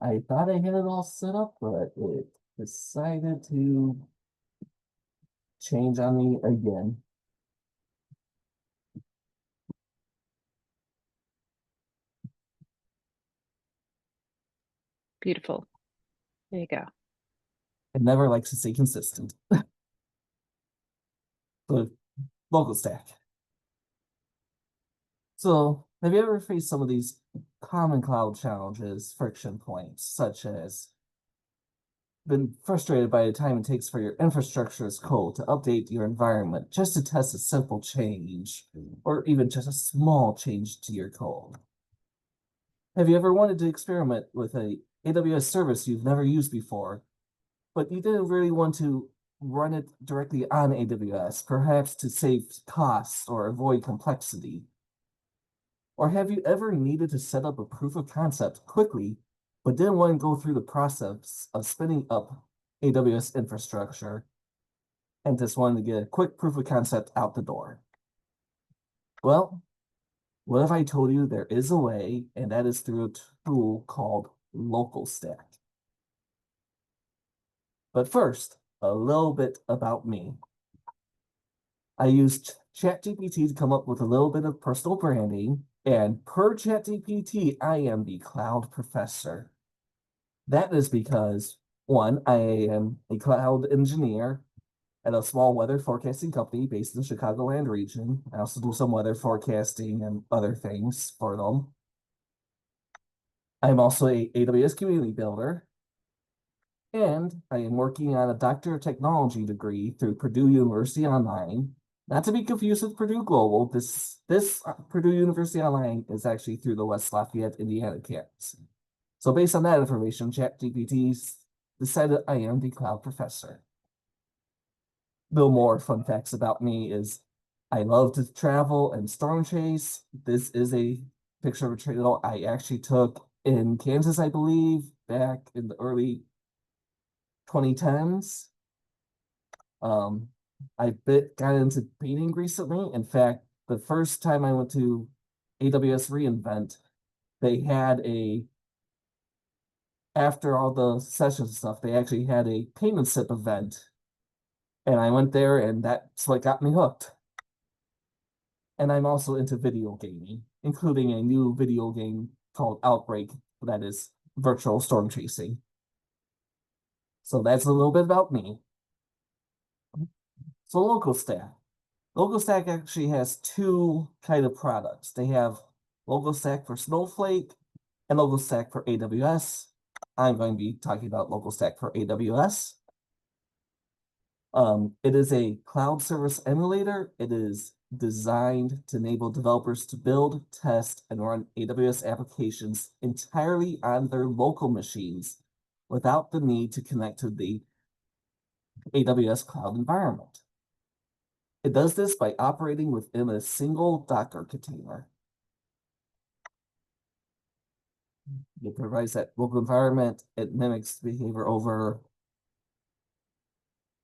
I thought I had it all set up, but it decided to change on me again. Beautiful. There you go. It never likes to stay consistent. So, LocalStack. So, have you ever faced some of these common cloud challenges, friction points, such as been frustrated by the time it takes for your infrastructure as code to update your environment just to test a simple change, or even just a small change to your code? Have you ever wanted to experiment with a AWS service you've never used before, but you didn't really want to run it directly on AWS, perhaps to save costs or avoid complexity? Or have you ever needed to set up a proof of concept quickly, but didn't want to go through the process of spinning up AWS infrastructure and just wanted to get a quick proof of concept out the door? Well, what if I told you there is a way, and that is through a tool called LocalStack? But first, a little bit about me. I used ChatGPT to come up with a little bit of personal branding, and per ChatGPT, I am the cloud professor. That is because, one, I am a cloud engineer at a small weather forecasting company based in the Chicagoland region. I also do some weather forecasting and other things for them. I'm also a AWS Community Builder, and I am working on a Doctor of Technology degree through Purdue University Online. Not to be confused with Purdue Global, this Purdue University Online is actually through the West Lafayette, Indiana campus. So based on that information, ChatGPT decided I am the cloud professor. No more fun facts about me is I love to travel and storm chase. This is a picture of a trail I actually took in Kansas, I believe, back in the early 2010s. I got into painting recently. In fact, the first time I went to AWS reInvent, they had after all the session stuff, they actually had a paint and sip event. And I went there, and that's what got me hooked. And I'm also into video gaming, including a new video game called Outbreak that is virtual storm chasing. So that's a little bit about me. So LocalStack. LocalStack actually has two kind of products. They have LocalStack for Snowflake and LocalStack for AWS. I'm going to be talking about LocalStack for AWS. It is a cloud service emulator. It is designed to enable developers to build, test, and run AWS applications entirely on their local machines without the need to connect to the AWS cloud environment. It does this by operating within a single Docker container. It provides that local environment. It mimics behavior over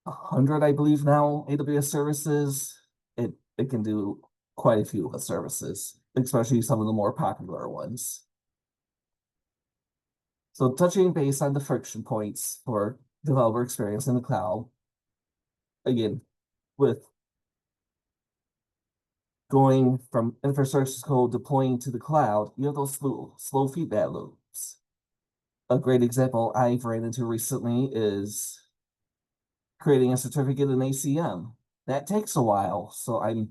100, I believe now, AWS services. It can do quite a few services, especially some of the more popular ones. So touching base on the friction points for developer experience in the cloud, again, with going from infrastructure code deploying to the cloud, you have those slow feedback loops. A great example I've ran into recently is creating a certificate in ACM. That takes a while, so I'm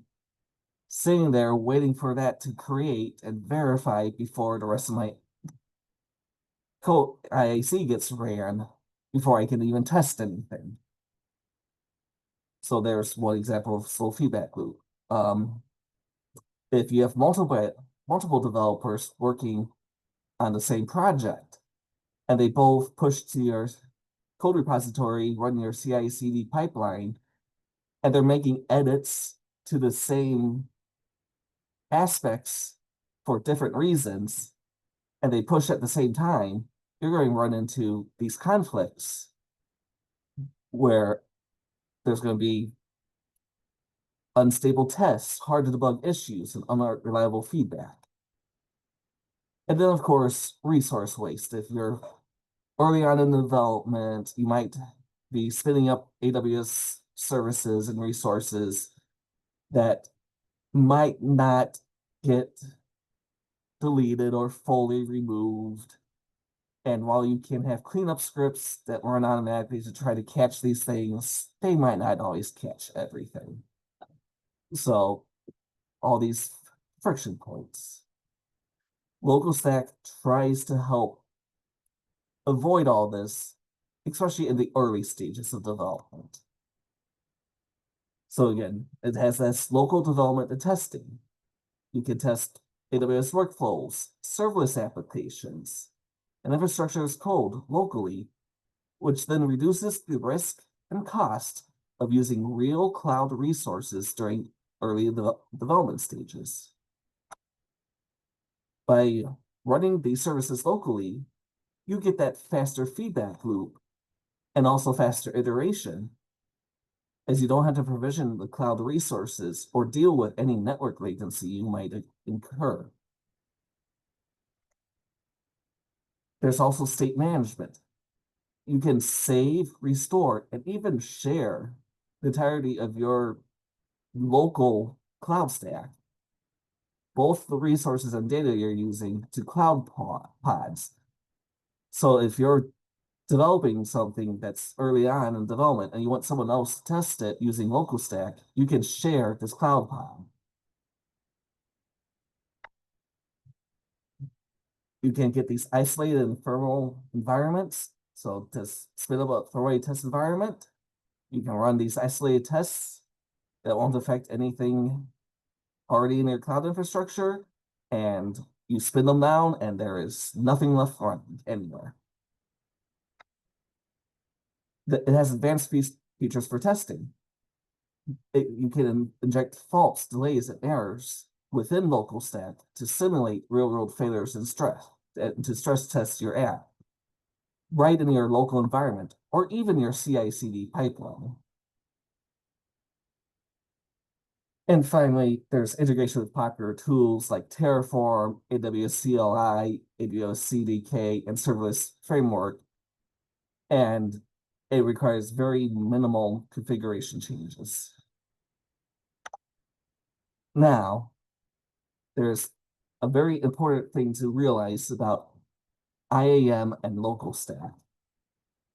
sitting there waiting for that to create and verify before the rest of my code IAC gets ran before I can even test anything. So there's one example of slow feedback loop. If you have multiple developers working on the same project, and they both push to your code repository, run your CI/CD pipeline, and they're making edits to the same aspects for different reasons, and they push at the same time, you're going to run into these conflicts where there's going to be unstable tests, hard to debug issues, and unreliable feedback. And then, of course, resource waste. If you're early on in the development, you might be spinning up AWS services and resources that might not get deleted or fully removed. And while you can have cleanup scripts that run automatically to try to catch these things, they might not always catch everything. So all these friction points. LocalStack tries to help avoid all this, especially in the early stages of development. So again, it has this local development and testing. You can test AWS workflows, serverless applications, and infrastructure as code locally, which then reduces the risk and cost of using real cloud resources during early development stages. By running these services locally, you get that faster feedback loop and also faster iteration, as you don't have to provision the cloud resources or deal with any network latency you might incur. There's also state management. You can save, restore, and even share the entirety of your local cloud stack, both the resources and data you're using, to cloud pods. So if you're developing something that's early on in development and you want someone else to test it using LocalStack, you can share this cloud pod. You can get these isolated and ephemeral environments. So to spin up a throwaway test environment, you can run these isolated tests that won't affect anything already in your cloud infrastructure, and you spin them down and there is nothing left running anywhere. It has advanced features for testing. You can inject faults, delays, and errors within LocalStack to simulate real-world failures and to stress test your app right in your local environment or even your CI/CD pipeline. And finally, there's integration with popular tools like Terraform, AWS CLI, AWS CDK, and serverless framework. And it requires very minimal configuration changes. Now, there's a very important thing to realize about IAM and LocalStack.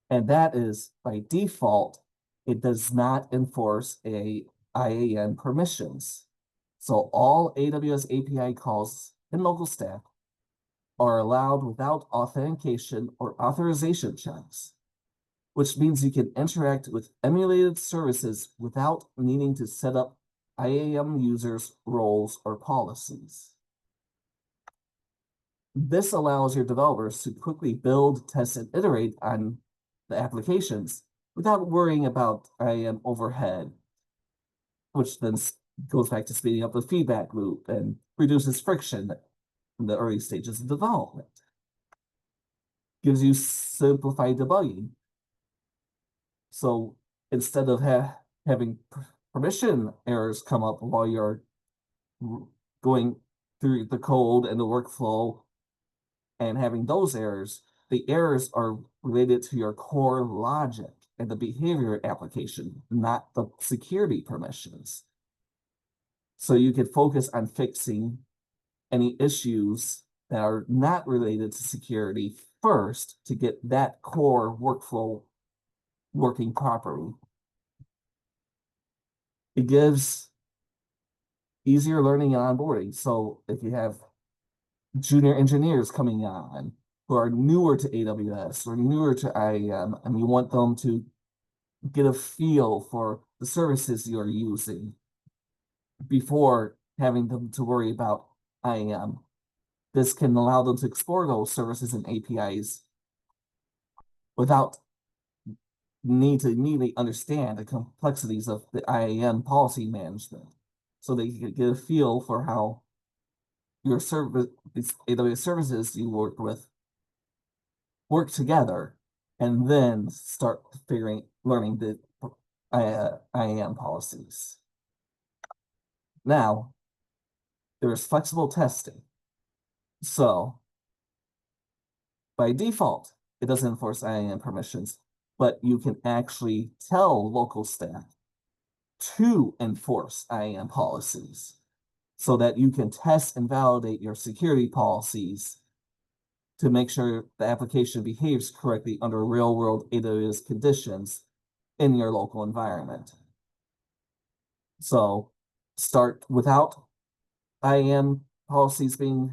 And that is, by default, it does not enforce IAM permissions. So all AWS API calls in LocalStack are allowed without authentication or authorization checks, which means you can interact with emulated services without needing to set up IAM users, roles, or policies. This allows your developers to quickly build, test, and iterate on the applications without worrying about IAM overhead, which then goes back to speeding up the feedback loop and reduces friction in the early stages of development. Gives you simplified debugging. So instead of having permission errors come up while you're going through the code and the workflow and having those errors, the errors are related to your core logic and the behavior application, not the security permissions. So you can focus on fixing any issues that are not related to security first to get that core workflow working properly. It gives easier learning and onboarding. So if you have junior engineers coming on who are newer to AWS or newer to IAM, and you want them to get a feel for the services you're using before having them to worry about IAM, this can allow them to explore those services and APIs without need to immediately understand the complexities of the IAM policy management, so they can get a feel for how your service, these AWS services you work with, work together, and then start learning the IAM policies. Now, there's flexible testing. So, by default, it doesn't enforce IAM permissions, but you can actually tell LocalStack to enforce IAM policies so that you can test and validate your security policies to make sure the application behaves correctly under real-world AWS conditions in your local environment. So start without IAM policies being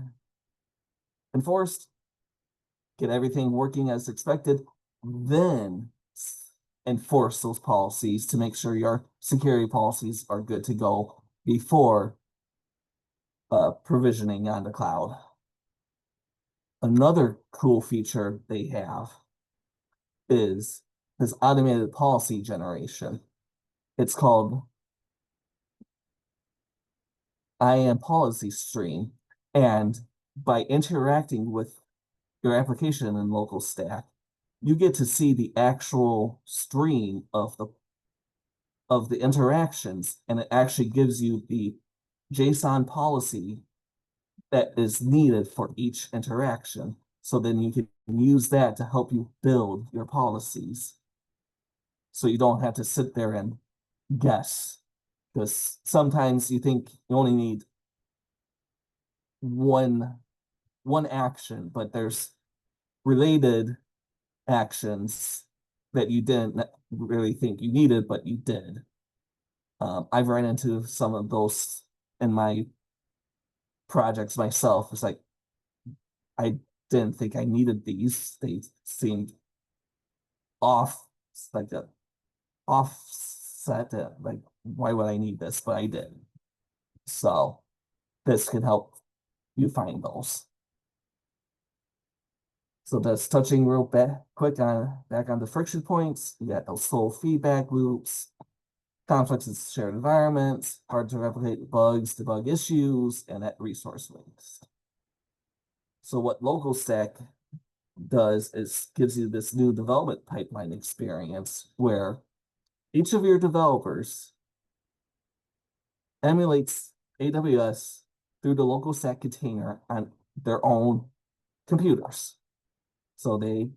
enforced, get everything working as expected, then enforce those policies to make sure your security policies are good to go before provisioning on the cloud. Another cool feature they have is this automated policy generation. It's called IAM policy stream. And by interacting with your application in LocalStack, you get to see the actual stream of the interactions, and it actually gives you the JSON policy that is needed for each interaction. So then you can use that to help you build your policies. So you don't have to sit there and guess. Because sometimes you think you only need one action, but there's related actions that you didn't really think you needed, but you did. I've run into some of those in my projects myself. It's like, I didn't think I needed these. They seemed off, like a offset. Like, why would I need this? But I did. So this can help you find those. So that's touching real quick back on the friction points. You got those slow feedback loops, conflicts in shared environments, hard to replicate bugs, debug issues, and that resource waste. So what LocalStack does is gives you this new development pipeline experience where each of your developers emulates AWS through the LocalStack container on their own computers. So they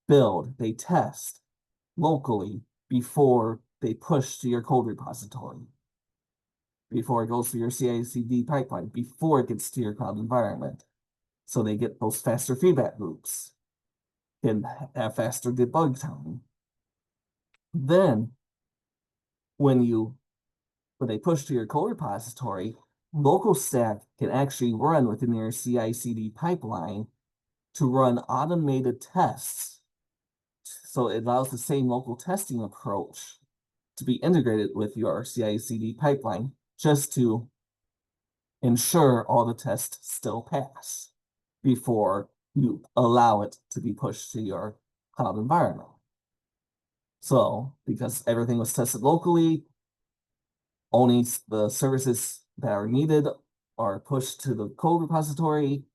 build, they test locally before they push to your code repository, before it goes through your CI/CD pipeline, before it gets to your cloud environment. So they get those faster feedback loops, can have faster debug time. Then when they push to your code repository, LocalStack can actually run within your CI/CD pipeline to run automated tests. So it allows the same local testing approach to be integrated with your CI/CD pipeline just to ensure all the tests still pass before you allow it to be pushed to your cloud environment. So because everything was tested locally, only the services that are needed are pushed to the code repository.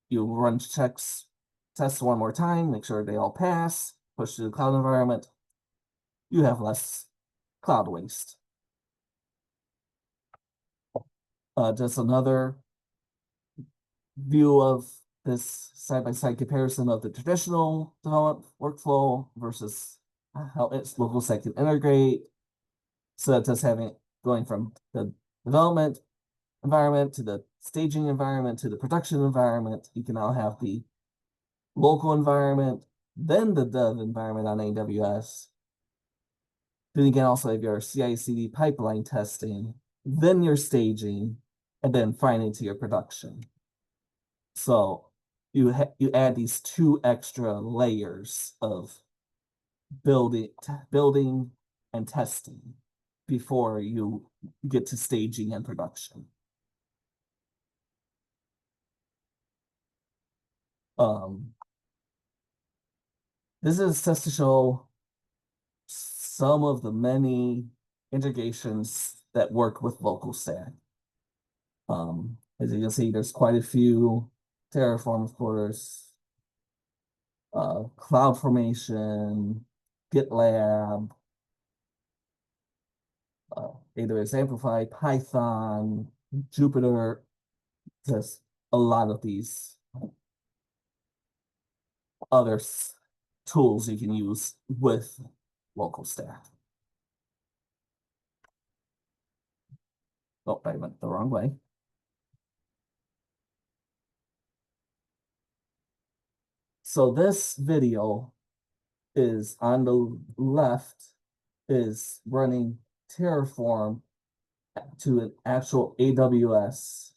You run checks, test one more time, make sure they all pass, push to the cloud environment. You have less cloud waste. Just another view of this side-by-side comparison of the traditional development workflow versus how its LocalStack can integrate. So that's just going from the development environment to the staging environment to the production environment. You can now have the local environment, then the dev environment on AWS. Then you can also have your CI/CD pipeline testing, then your staging, and then finally to your production. So you add these two extra layers of building and testing before you get to staging and production. This is just to show some of the many integrations that work with LocalStack. As you can see, there's quite a few. Terraform, of course, CloudFormation, GitLab, AWS Amplify, Python, Jupyter, just a lot of these. other tools you can use with LocalStack. Oh, I went the wrong way. So this video is on the left is running Terraform to an actual AWS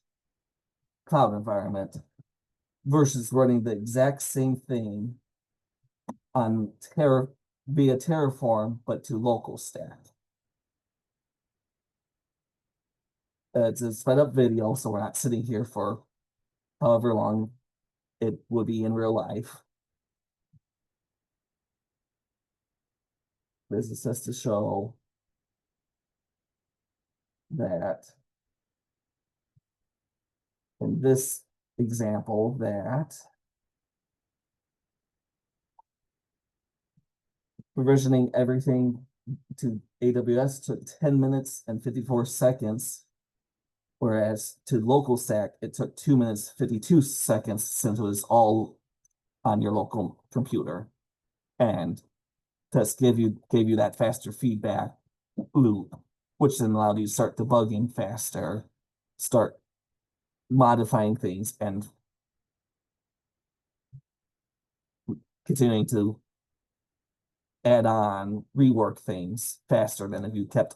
cloud environment versus running the exact same thing on via Terraform, but to LocalStack. It's a sped up video, so we're not sitting here for however long it would be in real life. This is just to show that in this example that provisioning everything to AWS took 10 minutes and 54 seconds, whereas to LocalStack, it took 2 minutes, 52 seconds since it was all on your local computer. And just gave you that faster feedback loop, which then allowed you to start debugging faster, start modifying things, and continuing to add on, rework things faster than if you kept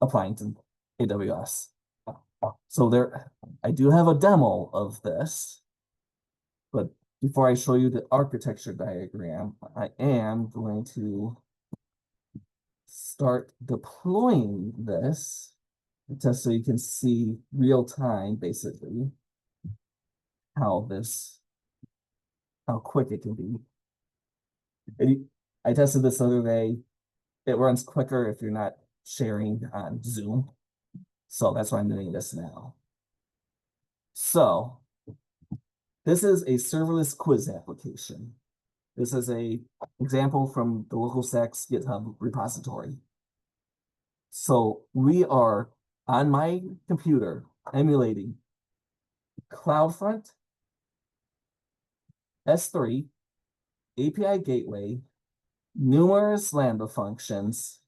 applying to AWS. So there, I do have a demo of this, but before I show you the architecture diagram, I am going to start deploying this just so you can see real time, basically, how quick it can be. I tested this the other day. It runs quicker if you're not sharing on Zoom. So that's why I'm doing this now. So this is a serverless quiz application. This is an example from the LocalStack's GitHub repository. So we are on my computer emulating CloudFront, S3, API gateway, numerous Lambda functions,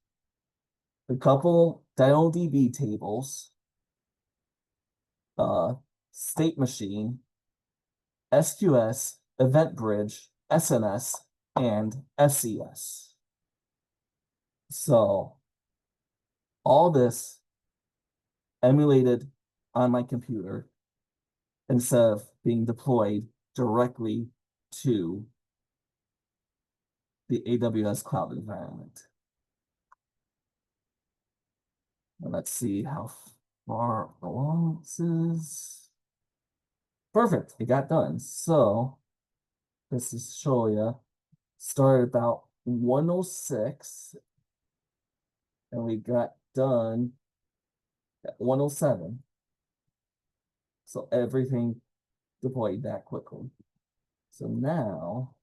a couple DynamoDB tables, state machine, SQS, Event Bridge, SNS, and SES. So all this emulated on my computer instead of being deployed directly to the AWS cloud environment. And let's see how far along this is. Perfect, it got done. So this is show you, started about 106 and we got done at 107. So everything deployed that quickly. So now,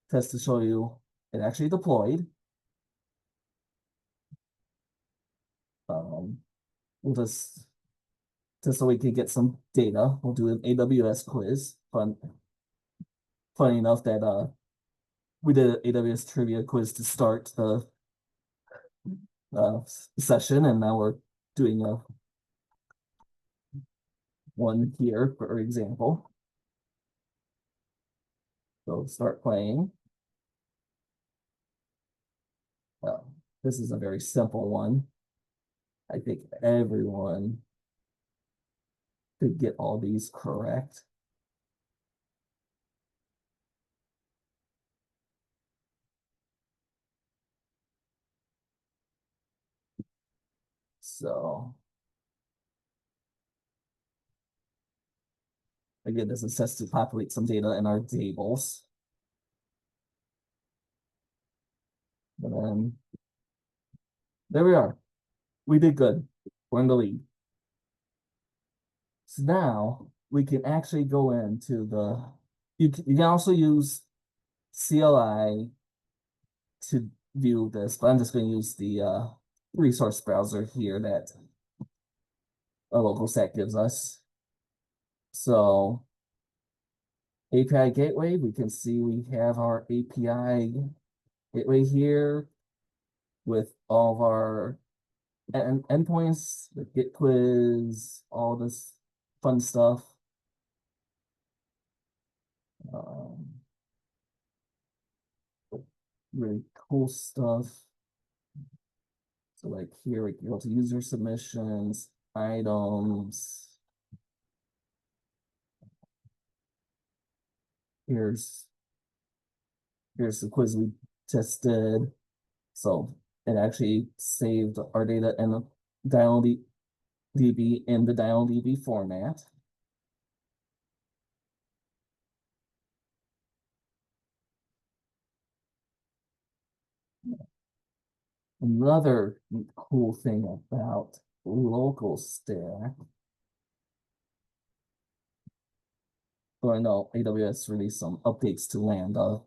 test to show you it actually deployed. We'll just so we can get some data, we'll do an AWS quiz. Funny enough that we did an AWS trivia quiz to start the session, and now we're doing one here for example. So start playing. This is a very simple one. I think everyone could get all these correct. So again, this is just to populate some data in our tables. And then there we are. We did good. We're in the lead. So now we can actually go into the, you can also use CLI to view this, but I'm just going to use the resource browser here that a LocalStack gives us. So API gateway, we can see we have our API gateway here with all of our endpoints, the Git quiz, all this fun stuff. Um, really cool stuff. So like here we can go to user submissions, items. Here's the quiz we tested. So it actually saved our data in the DB in the DB format. Another cool thing about LocalStack. So I know AWS released some updates to Lambda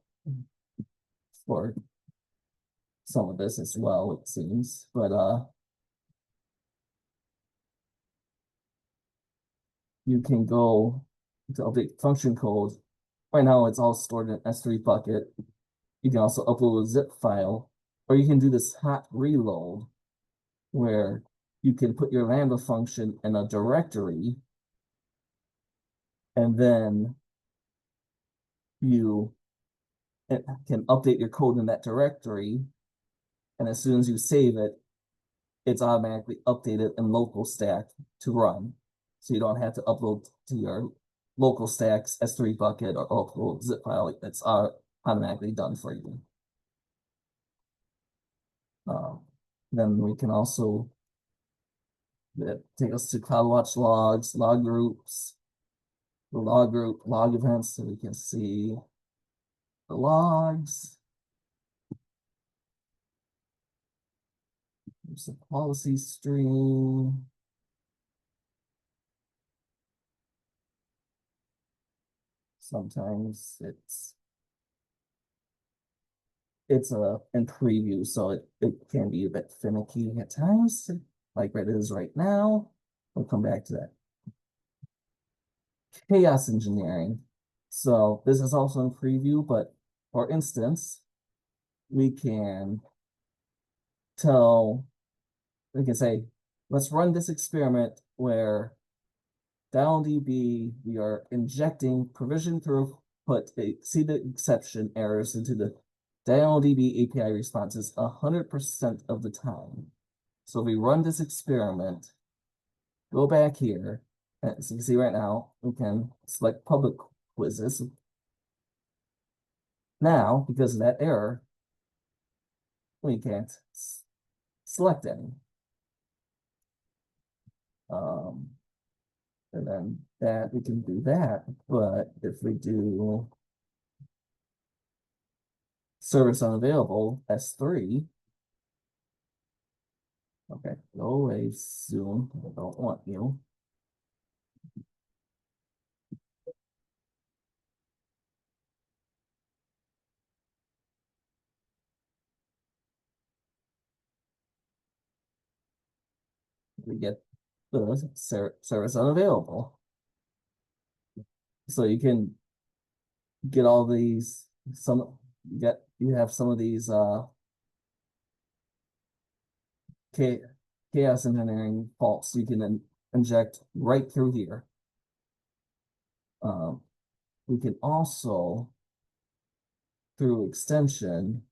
for some of this as well, it seems. But you can go to update function code. Right now it's all stored in S3 bucket. You can also upload a zip file, or you can do this hot reload where you can put your Lambda function in a directory and then you can update your code in that directory. And as soon as you save it, it's automatically updated in LocalStack to run. So you don't have to upload to your LocalStack's S3 bucket or upload zip file. It's automatically done for you. Then we can also take us to CloudWatch logs, log groups, the log group, log events, so we can see the logs. There's a policy stream. Sometimes it's in preview, so it can be a bit finicky at times, like it is right now. We'll come back to that. Chaos engineering. So this is also in preview, but for instance, we can say, let's run this experiment where DB, we are injecting provision throughput exceeded exception errors into the DB API responses 100% of the time. So we run this experiment, go back here, and so you can see right now, we can select public quizzes. Now, because of that error, we can't select any. And then that we can do that, but if we do service unavailable, S3, okay, go away soon. I don't want you. We get the service unavailable. So you can get all these, you have some of these chaos engineering faults you can inject right through here. We can also, through extension,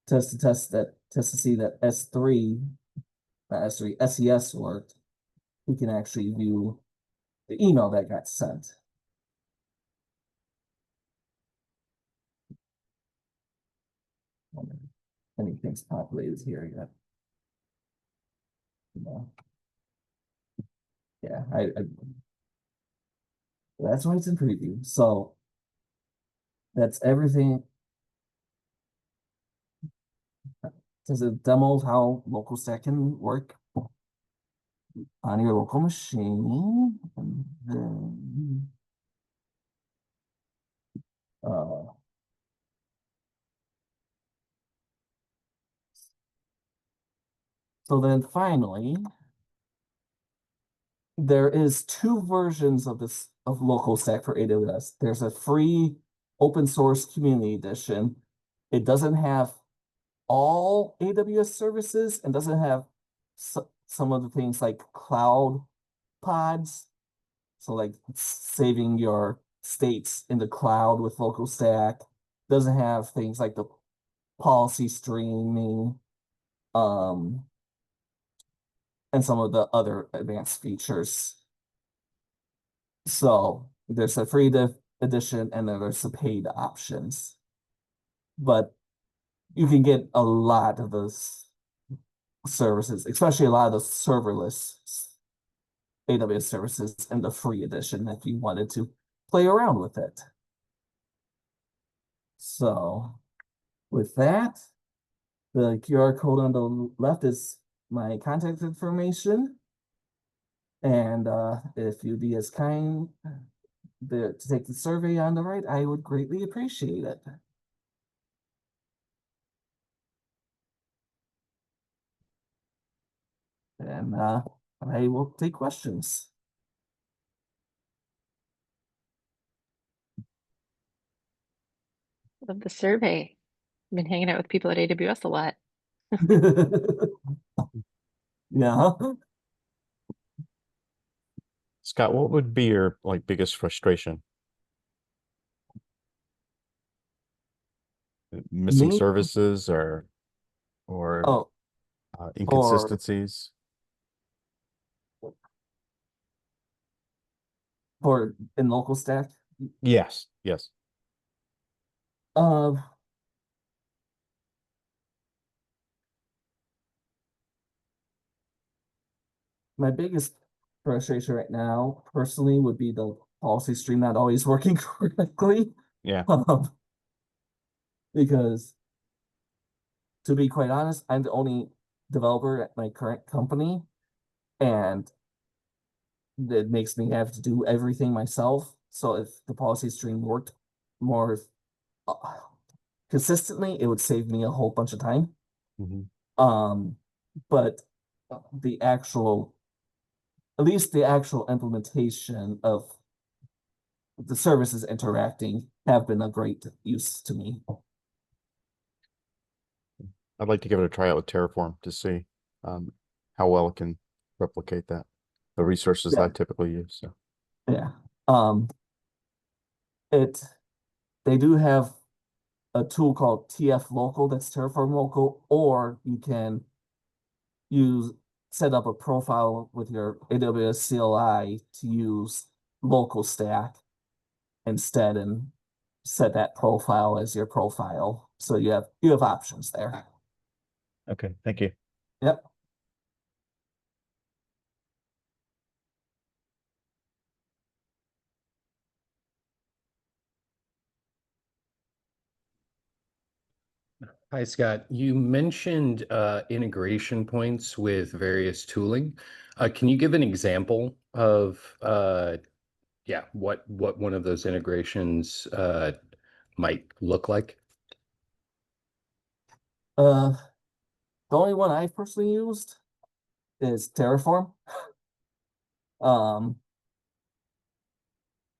test to see that S3, not S3, SES worked. We can actually view the email that got sent. Anything's populated here yet? No. Yeah, that's why it's in preview. So that's everything. Does it demo how LocalStack can work on your local machine? And then, so then finally, there is two versions of this of LocalStack for AWS. There's a free open source community edition. It doesn't have all AWS services and doesn't have some of the things like cloud pods. So like saving your states in the cloud with LocalStack. Doesn't have things like the policy streaming, um, and some of the other advanced features. So there's a free edition and then there's the paid options. But you can get a lot of those services, especially a lot of the serverless AWS services in the free edition if you wanted to play around with it. So with that, the QR code on the left is my contact information. And if you'd be as kind to take the survey on the right, I would greatly appreciate it. And I will take questions. Love the survey. I've been hanging out with people at AWS a lot. Yeah. Scott, what would be your biggest frustration? Missing Me? services or Oh, for inconsistencies? in LocalStack. Yes, yes. Uh, my biggest frustration right now, personally, would be the policy stream not always working correctly. Yeah. Because to be quite honest, I'm the only developer at my current company, and it makes me have to do everything myself. So if the policy stream worked more uh, consistently, it would save me a whole bunch of time. Mhm. But the actual, at least the actual implementation of the services interacting have been a great use to me. I'd like to give it a try out with Terraform to see how well it can replicate that. The resources that I typically use. So. Yeah. They do have a tool called TF Local that's Terraform Local, or you can use set up a profile with your AWS CLI to use LocalStack instead and set that profile as your profile. So you have options there. Okay, thank you. Yep. Hi, Scott. You mentioned integration points with various tooling. Can you give an example of what one of those integrations might look like? The only one I've personally used is Terraform. Um,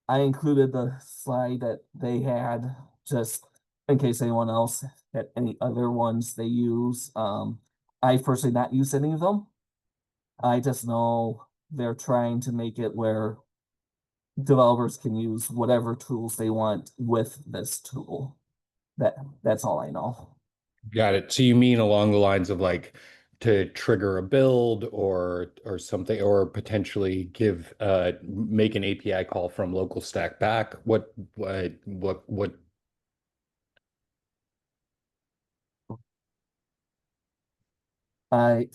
I included the slide that they had just in case anyone else had any other ones they use. I personally not used any of them. I just know they're trying to make it where developers can use whatever tools they want with this tool. That's all I know. Got it. So you mean along the lines of like to trigger a build or something, or potentially give make an API call from LocalStack back? What I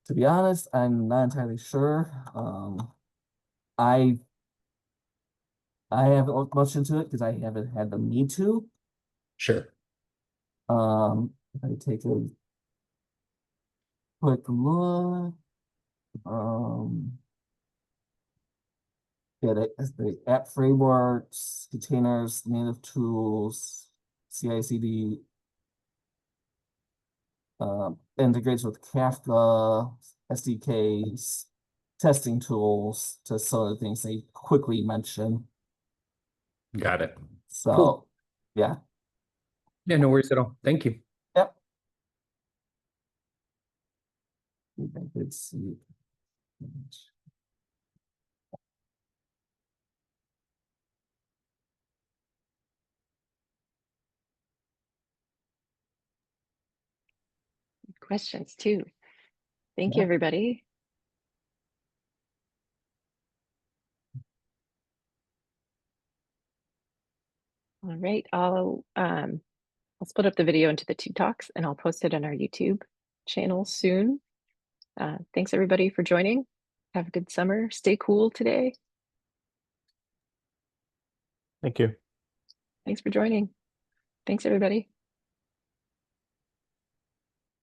To be honest, I'm not entirely sure. I I haven't looked much into it because I haven't had the need to. Sure. If I take a quick look, um, yeah, the app frameworks, containers, native tools, CI/CD. integrates with Kafka, SDKs, testing tools, just some of the things they quickly mention. Got it. So, Cool. yeah. Yeah, no worries at all. Thank you. Yep. Let's see. Questions too. Thank you, Yeah. everybody. All right, I'll split up the video into the two talks and I'll post it on our YouTube channel soon. Thanks everybody for joining. Have a good summer. Stay cool today. Thank you. Thanks for joining. Thanks everybody.